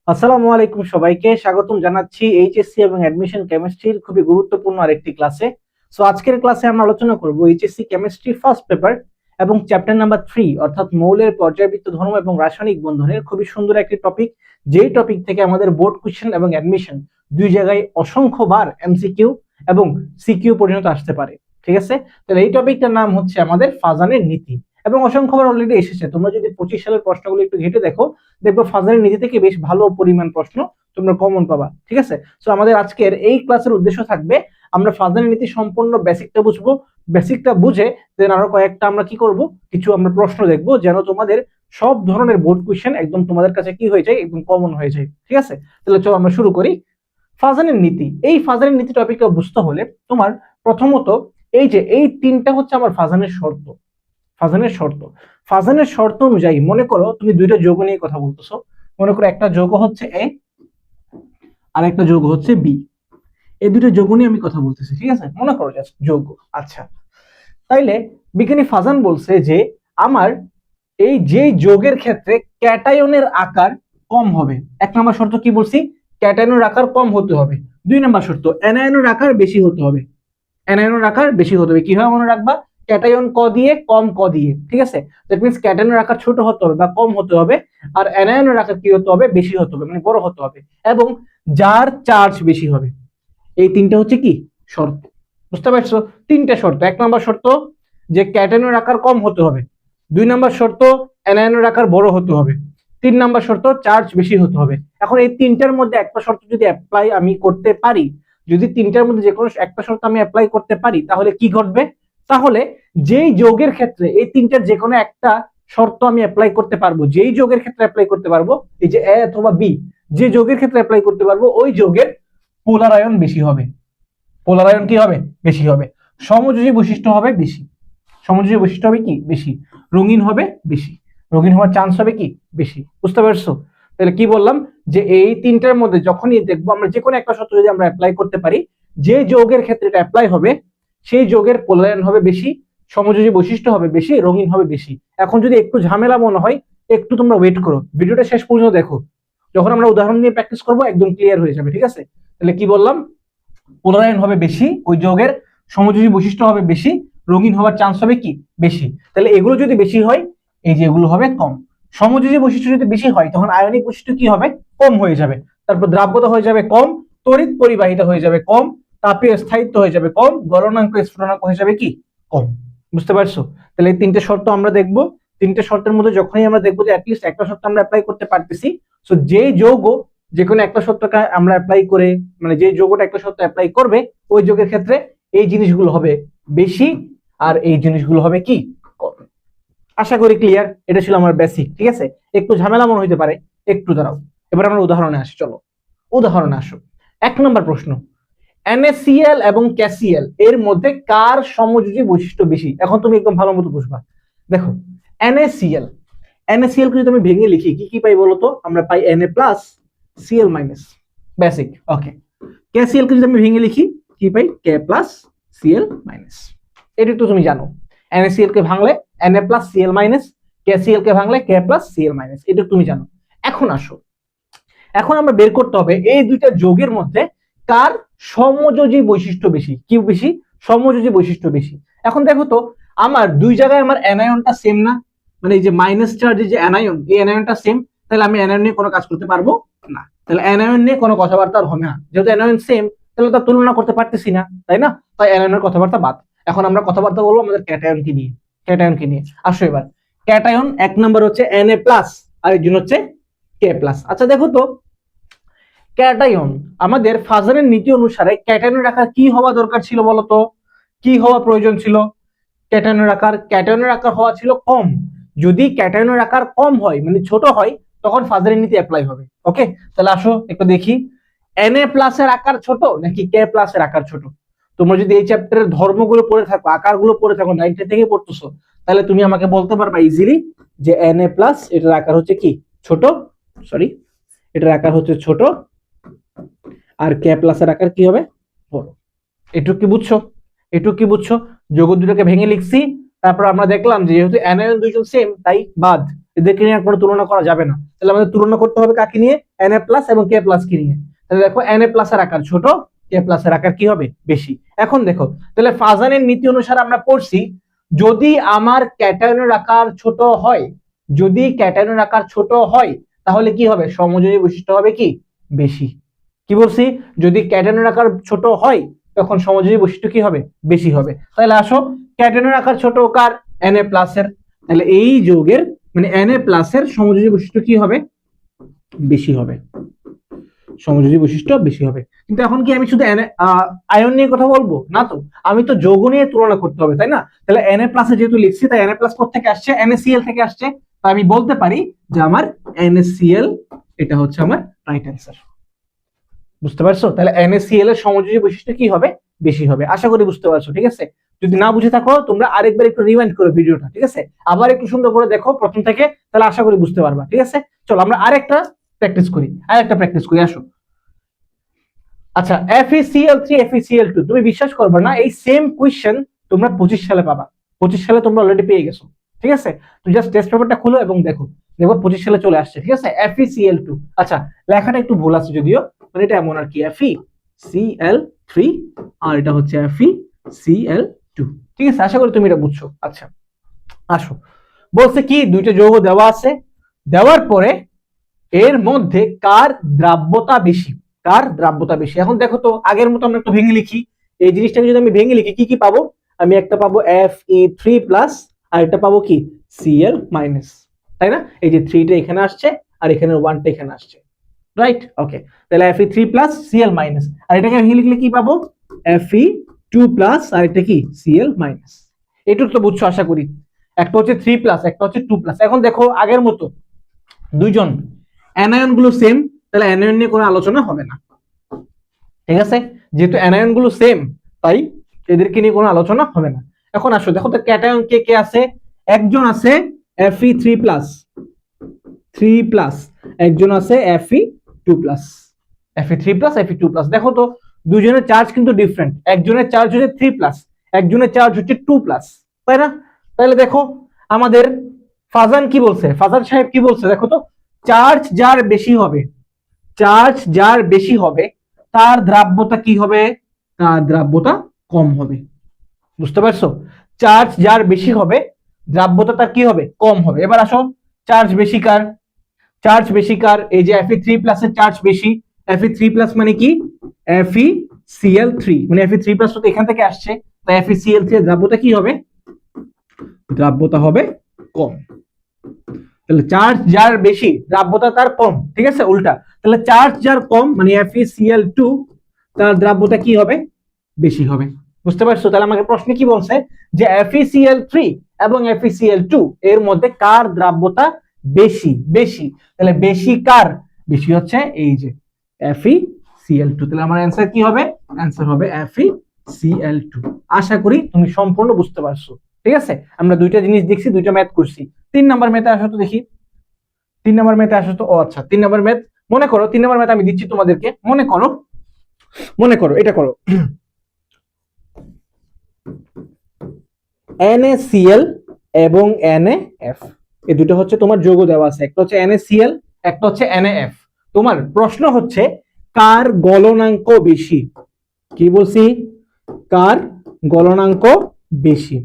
আসসালামু আলাইকুম, সবাইকে স্বাগতম জানাচ্ছি এইচএসসি এবং অ্যাডমিশন কেমিস্ট্রির খুবই গুরুত্বপূর্ণ আরেকটি ক্লাসে। সো আজকের ক্লাসে আমরা আলোচনা করব এইচএসসি কেমিস্ট্রি ফার্স্ট পেপার এবং চ্যাপ্টার নাম্বার 3 অর্থাৎ মৌলের পর্যায়বৃত্ত ধর্ম এবং রাসায়নিক বন্ধনের খুবই সুন্দর একটি টপিক, যেই টপিক থেকে আমাদের বোর্ড কোশ্চেন এবং অ্যাডমিশন দুই জায়গায় অসংখ্যবার এমসিকিউ এবং সিকিউ পর্যন্ত আসতে পারে। ঠিক আছে, তাহলে এই টপিকটার নাম হচ্ছে আমাদের ফাজানের নীতি এবং অসংখ্যবার অলরেডি এসেছে। তোমরা যদি 25 সালের প্রশ্নগুলো একটু ঘেটে দেখো, দেখবো ফাজানের নীতি থেকে বেশ ভালো পরিমাণ প্রশ্ন তোমরা কমন পাবা। ঠিক আছে, সো আমাদের আজকের এই ক্লাসের উদ্দেশ্য থাকবে আমরা ফাজানের নীতি সম্পূর্ণ বেসিকটা বুঝবো, বেসিকটা বুঝে দেন আরো কয়েকটা আমরা কি করব, কিছু আমরা প্রশ্ন দেখবো যেন তোমাদের সব ধরনের বোর্ড কোশ্চেন একদম তোমাদের কাছে কি হয়ে যায়, একদম কমন হয়ে যায়। ঠিক আছে, তাহলে চলো আমরা শুরু করি। ফাজানের নীতি, এই ফাজানের নীতি টপিকটা বুঝতে হলে তোমার প্রথমত এই তিনটা হচ্ছে আমার ফাজানের শর্ত। ফাজানের শর্ত, ফাজানের শর্ত অনুযায়ী মনে করো তুমি দুইটা যৌগ নিয়ে কথা বলতেছো। মনে করো একটা যৌগ হচ্ছে এ আর একটা যৌগ হচ্ছে বি। এই দুটো যৌগ নিয়ে আমি কথা বলতেছি। ঠিক আছে, মনে করো জাস্ট যৌগ। আচ্ছা, তাইলে বিজ্ঞানী ফাজান বলছে যে আমার এই যে যৌগের ক্ষেত্রে ক্যাটায়নের আকার কম হবে। এক নম্বর শর্ত কি বলছি? ক্যাটায়নের আকার কম হতে হবে। দুই নম্বর শর্ত অ্যানায়নের আকার বেশি হতে হবে। অ্যানায়নের আকার বেশি হতে হবে। কিভাবে মনে রাখবা? ক্যাটায়ন ক দিয়ে কম ক দিয়ে। ঠিক আছে, দ্যাট মিন্স ক্যাটায়নের আকার ছোট হতে হবে বা কম হতে হবে, আর অ্যানায়নের আকার কি হতে হবে? বেশি হতে হবে, মানে বড় হতে হবে, এবং যার চার্জ বেশি হবে। এই তিনটা হচ্ছে কি শর্ত, বুঝতে পারছো? তিনটা শর্ত। এক নম্বর শর্ত যে ক্যাটায়নের আকার কম হতে হবে। দুই নম্বর শর্ত অ্যানায়নের আকার বড় হতে হবে। তিন নম্বর শর্ত চার্জ বেশি হতে হবে। এখন এই তিনটার মধ্যে একটা শর্ত যদি অ্যাপ্লাই আমি করতে পারি, যদি তিনটার মধ্যে যে কোনো একটা শর্ত আমি অ্যাপ্লাই করতে পারি, তাহলে কি ঘটবে? তাহলে যেই যৌগের ক্ষেত্রে এই তিনটার যে কোনো একটা শর্ত আমি অ্যাপ্লাই করতে পারবো, যেই যৌগের ক্ষেত্রে অ্যাপ্লাই করতে পারবো, এই যে এ অথবা বি, যে যৌগের ক্ষেত্রে অ্যাপ্লাই করতে পারবো ওই যৌগের পোলারায়ন বেশি হবে। পোলারায়ন কি হবে? বেশি হবে। সমযোজী বৈশিষ্ট্য হবে বেশি। সমযোজী বৈশিষ্ট্য হবে কি? বেশি। রঙিন হবে বেশি। রঙিন হওয়ার চান্স হবে কি? বেশি। বুঝতে পারছো? তাহলে কি বললাম, যে এই তিনটার মধ্যে যখনই দেখবো আমরা যে কোনো একটা শর্ত যদি আমরা অ্যাপ্লাই করতে পারি, যে যৌগের ক্ষেত্রে এটা অ্যাপ্লাই হবে সেই যৌগের পোলারায়ন হবে বেশি, সমযোজী বৈশিষ্ট্য হবে বেশি, রঙিন হবে বেশি। এখন যদি একটু ঝামেলা মনে হয়, একটু তোমরা ওয়েট করো, ভিডিওটা শেষ পর্যন্ত দেখো। যখন আমরা উদাহরণ নিয়ে প্র্যাকটিস করবো একদম ক্লিয়ার হয়ে যাবে। ঠিক আছে, তাহলে কি বললাম? পোলারায়ন হবে বেশি, ওই যৌগের সমযোজী বৈশিষ্ট্য হবে বেশি, রঙিন হওয়ার চান্স হবে কি? বেশি। তাহলে এগুলো যদি বেশি হয়, এই যে এগুলো হবে কম। সমযোজী বৈশিষ্ট্য যদি বেশি হয় তখন আয়নিক বৈশিষ্ট্য কি হবে? কম হয়ে যাবে। তারপর দ্রাব্যতা হয়ে যাবে কম, তড়িৎ পরিবাহিতা হয়ে যাবে কম, তাপীয় স্থায়িত্ব হয়ে যাবে কম, গলনাঙ্ক স্ফুটনাঙ্ক হয়ে যাবে কি? কম। বুঝতে পারছো? তাহলে এই তিনটে শর্ত আমরা দেখবো। তিনটে শর্তের মধ্যে যখনই আমরা দেখবো যে অ্যাটলিস্ট একটা শর্ত আমরা অ্যাপ্লাই করতে পারতেছি, সো যে যৌগ যে কোনো একটা শর্তকে আমরা অ্যাপ্লাই করে, মানে যে যৌগটা একটা শর্ত অ্যাপ্লাই করবে ওই যৌগের ক্ষেত্রে এই জিনিসগুলো হবে বেশি আর এই জিনিসগুলো হবে কি? কম। আশা করি ক্লিয়ার। এটা ছিল আমার বেসিক। ঠিক আছে, একটু ঝামেলা মনে হইতে পারে, একটু দাঁড়াও। এবার আমরা উদাহরণে আসি। চলো উদাহরণে আসো। 1 নম্বর প্রশ্ন, NaCl এবং KCl এর মধ্যে কার সমযোজী বৈশিষ্ট্য বেশি? এখন তুমি একদম ভালো মতো বুঝবা। দেখো NaCl, NaCl কে যদি আমি ভেঙে লিখি কি কি পাই বলতো? আমরা পাই Na+, Cl-। বেসিক। ওকে, KCl কে যদি আমি ভেঙে লিখি কি পাই? K+, Cl-। এটা তো তুমি জানো, NaCl কে ভাঙলে Na+, Cl-, KCl কে ভাঙলে K+, Cl-। এটা তুমি জানো। এখন আসো, এখন আমরা বের করতে হবে এই দুইটা যৌগের মধ্যে কার সমযোজী বৈশিষ্ট্য বেশি। কি বেশি? সমযোজী বৈশিষ্ট্য বেশি। এখন দেখো তো, আমার দুই জায়গায় আমার অ্যানায়নটা সেম না, মানে এই যে মাইনাস চার্জের যে অ্যানায়ন, এই অ্যানায়নটা সেম। তাহলে আমি অ্যানায়ন নিয়ে কোনো কাজ করতে পারবো না। তাহলে অ্যানায়ন নিয়ে কোনো কথাবার্তা হবে না, যেহেতু অ্যানায়ন সেম তাহলে তার তুলনা করতে পারতেছি না, তাই না? তাই অ্যানায়নের কথাবার্তা বাদ। এখন আমরা কথাবার্তা বলবো আমাদের ক্যাটায়নকে নিয়ে। ক্যাটায়নকে নিয়ে আসো এবার। ক্যাটায়ন 1 নম্বর হচ্ছে Na+, আর একজন হচ্ছে K+। আচ্ছা দেখো তো, ক্যাটায়ন আমাদের ফাজানের নীতি অনুসারে ক্যাটায়নের আকার কি হওয়া দরকার ছিল বলতো? কি হওয়া প্রয়োজন ছিল? ক্যাটায়নের আকার হওয়া ছিল কম। যদি ক্যাটায়নের আকার কম হয় মানে ছোট হয়, তখন ফাজানের নীতি অ্যাপ্লাই হবে। ওকে, তাহলে আসো একটু দেখি Na+ এর আকার ছোট নাকি K+ এর আকার ছোট। তোমরা যদি এই চ্যাপ্টারের ধর্মগুলো পড়ে থাকো, আকারগুলো পড়ে থাকো, 9 থেকে পড়তেছো, তাহলে তুমি আমাকে বলতে পারবা ইজিলি যে Na+ এটার আকার হচ্ছে কি? ছোট। সরি, এটার আকার হচ্ছে ছোট, আর K+ এর আকার কি হবে? বড়। এটুকু কি বুঝছো? এটুকু কি বুঝছো? যৌগ দুটোকে ভেঙে লিখছি, তারপর আমরা দেখলাম যে যেহেতু অ্যানায়ন দুইজন সেম তাই বাদ, এদেরকে নিয়ে আর কোনো তুলনা করা যাবে না। তাহলে আমাদের তুলনা করতে হবে কাকে নিয়ে? Na প্লাস এবং K প্লাস কে নিয়ে। তাহলে দেখো Na প্লাস এর আকার ছোট, K প্লাস এর আকার কি হবে? বেশি। এখন দেখো তাহলে ফাজানের নীতি অনুসারে আমরা পড়ছি যদি আমার ক্যাটায়নের আকার ছোট হয়, যদি ক্যাটায়নের আকার ছোট হয় তাহলে কি হবে? সমযোজী বৈশিষ্ট্য হবে কি? বেশি। কি বলছি? যদি ক্যাটায়নের আকার ছোট হয় তখন সমযোজী বৈশিষ্ট্য কি হবে? বেশি হবে। তাহলে আসো ক্যাটায়নের আকার ছোট কার? Na প্লাস এর। তাহলে এই যৌগের মানে Na প্লাস এর সমযোজী বৈশিষ্ট্য কি হবে? বেশি হবে। সমযোজী বৈশিষ্ট্য বেশি হবে। কিন্তু এখন কি আমি শুধু আয়ন নিয়ে কথা বলবো? না তো, আমি তো যৌগ নিয়ে তুলনা করতে হবে, তাই না? তাহলে Na প্লাস এ যেহেতু লিখছি তাই Na প্লাস কোথা থেকে আসছে? NaCl থেকে আসছে। তাই আমি বলতে পারি যে আমার NaCl এটা হচ্ছে আমার রাইট অ্যান্সার। বুঝতে পারছো? তাহলে NaCl এর সমযোজী বৈশিষ্ট্য কি হবে? বেশি হবে। আশা করি বুঝতে পারছো, ঠিক আছে? যদি না বুঝে থাকো তোমরা আরেকবার একটু রিমাইন্ড করো ভিডিওটা, ঠিক আছে? আবার একটু সুন্দর করে দেখো প্রথম থেকে, তাহলে আশা করি বুঝতে পারবা, ঠিক আছে? চলো আমরা আরেকটা প্র্যাকটিস করি, আসো। আচ্ছা, FeCl3 FeCl2 তুমি বিশ্বাস করবে না এই সেম কোশ্চেন তোমরা 25 সালে পাবা। 25 সালে তোমরা অলরেডি পেয়ে গেছো, ঠিক আছে? তুমি জাস্ট টেস্ট পেপারটা খুলো এবং দেখো 25 সালে চলে আসছে, ঠিক আছে? FeCl2। আচ্ছা, লেখাটা একটু ভুল আছে যদিও, মানে এটা এমন আর কি, FeCl3 আর এটা হচ্ছে FeCl2, ঠিক আছে? আশা করি তুমি এটা বুঝছো। আচ্ছা আসো, বলছে কি দুইটা যৌগ দেওয়া আছে, দেওয়ার পরে এর মধ্যে কার দ্রাব্যতা বেশি, কার দ্রাব্যতা বেশি। এখন দেখো তো আগের মতো আমরা একটু ভেঙে লিখি। এই জিনিসটাকে যদি আমি ভেঙে লিখি কি কি পাবো? আমি একটা পাবো Fe3+ আর এটা পাবো কি Cl-, তাই না? এই যে 3টা এখানে আসছে আর এখানে 1টা এখানে আসছে, রাইট? ওকে, তাহলে Fe3+ Cl-, আর এটাকে ভেঙে লিখলে কি পাবো? Fe2+ আর এটা কি Cl-। এটুকু তো বুঝছো আশা করি। একটা হচ্ছে 3+, একটা হচ্ছে 2+। এখন দেখো আগের মতো দুইজন অ্যানায়ন গুলো সেম, তাহলে অ্যানায়ন নিয়ে কোনো আলোচনা হবে না, ঠিক আছে? যেহেতু অ্যানায়ন গুলো সেম তাই এদেরকে নিয়ে কোনো আলোচনা হবে না। এখন আসো দেখো তো ক্যাটায়ন কে কে আছে। একজন আছে Fe3+, একজন আছে Fe2+, Fe3+, দেখো তো দুজনের চার্জ কিন্তু ডিফারেন্ট। একজনের চার্জ হচ্ছে 3+, একজনের চার্জ হচ্ছে 2+, তাই না? তাহলে দেখো আমাদের ফাজান কি বলছে, ফাজান সাহেব কি বলছে দেখো তো, চার্জ যার বেশি হবে, চার্জ যার বেশি হবে তার দ্রাব্যতা কি হবে? তার দ্রাব্যতা কম হবে। বুঝতে পারছো? চার্জ যার বেশি হবে দ্রাব্যতা তার কি হবে? কম হবে। এবার আসো, চার্জ বেশি কার? চার্জ বেশি কার? এই যে Fe3+ এর চার্জ বেশি। Fe3+ মানে কি? FeCl3, মানে Fe3+ তো এখান থেকে আসছে, তাই FeCl3 এর দ্রাব্যতা কি হবে? দ্রাব্যতা হবে কম। তাহলে চার্জ যার বেশি দ্রাব্যতা তার কম, ঠিক আছে? উল্টা, তাহলে চার্জ যার কম মানে FeCl2 তার দ্রাব্যতা কি হবে? বেশি হবে। বুঝতে পারছো? তাহলে আমাকে প্রশ্নে কি বলছে যে FeCl3 এবং FeCl2 এর মধ্যে কার দ্রাব্যতা বেশি? বেশি, তাহলে বেশি কার? বেশি হচ্ছে এই যে FeCl2। তাহলে আমার অ্যান্সার কি হবে? অ্যান্সার হবে FeCl2। আশা করি তুমি সম্পূর্ণ বুঝতে পারছো, ঠিক আছে? আমরা দুইটা জিনিস দেখছি, দুইটা ম্যাথ করছি। 3 নাম্বার ম্যাথে আসো তো দেখি। 3 নাম্বার ম্যাথে আসো তো। ও আচ্ছা, 3 নাম্বার ম্যাথ মনে করো, 3 নাম্বার ম্যাথ আমি দিচ্ছি তোমাদেরকে। মনে করো এটা করো। NaCl এবং NaF এই দুটো হচ্ছে তোমার যৌগ দেওয়া আছে। একটা হচ্ছে NaCl, একটা হচ্ছে NaF। তোমার প্রশ্ন হচ্ছে কার গলনাঙ্ক বেশি? কি বলছি? কার গলনাঙ্ক বেশি,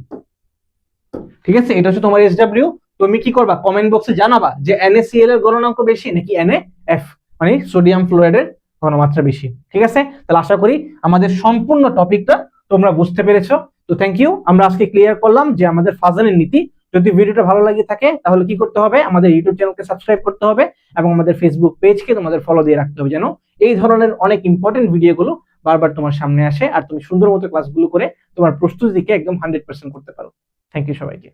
ঠিক আছে? এটা হচ্ছে তোমার SW। তুমি কি করবা? কমেন্ট বক্সে জানাবা যে NaCl এর গলনাঙ্ক বেশি নাকি NaF, মানে সোডিয়াম ফ্লোরাইডের ঘনমাত্রা বেশি, ঠিক আছে? তাহলে আশা করি আমাদের সম্পূর্ণ টপিকটা তোমরা বুঝতে পেরেছো। তো থ্যাংক ইউ। আমরা আজকে ক্লিয়ার করলাম যে আমাদের ফাজানের নীতি। যদি ভিডিওটা ভালো লাগে থাকে তাহলে কি করতে হবে? আমাদের ইউটিউব চ্যানেলকে সাবস্ক্রাইব করতে হবে এবং আমাদের ফেসবুক পেজকে তোমাদের ফলো দিয়ে রাখতে হবে, যেন এই ধরনের অনেক ইম্পর্টেন্ট ভিডিওগুলো বারবার তোমার সামনে আসে আর তুমি সুন্দর মতো ক্লাসগুলো করে তোমার প্রস্তুতিকে একদম 100% করতে পারো। থ্যাংক ইউ সবাইকে।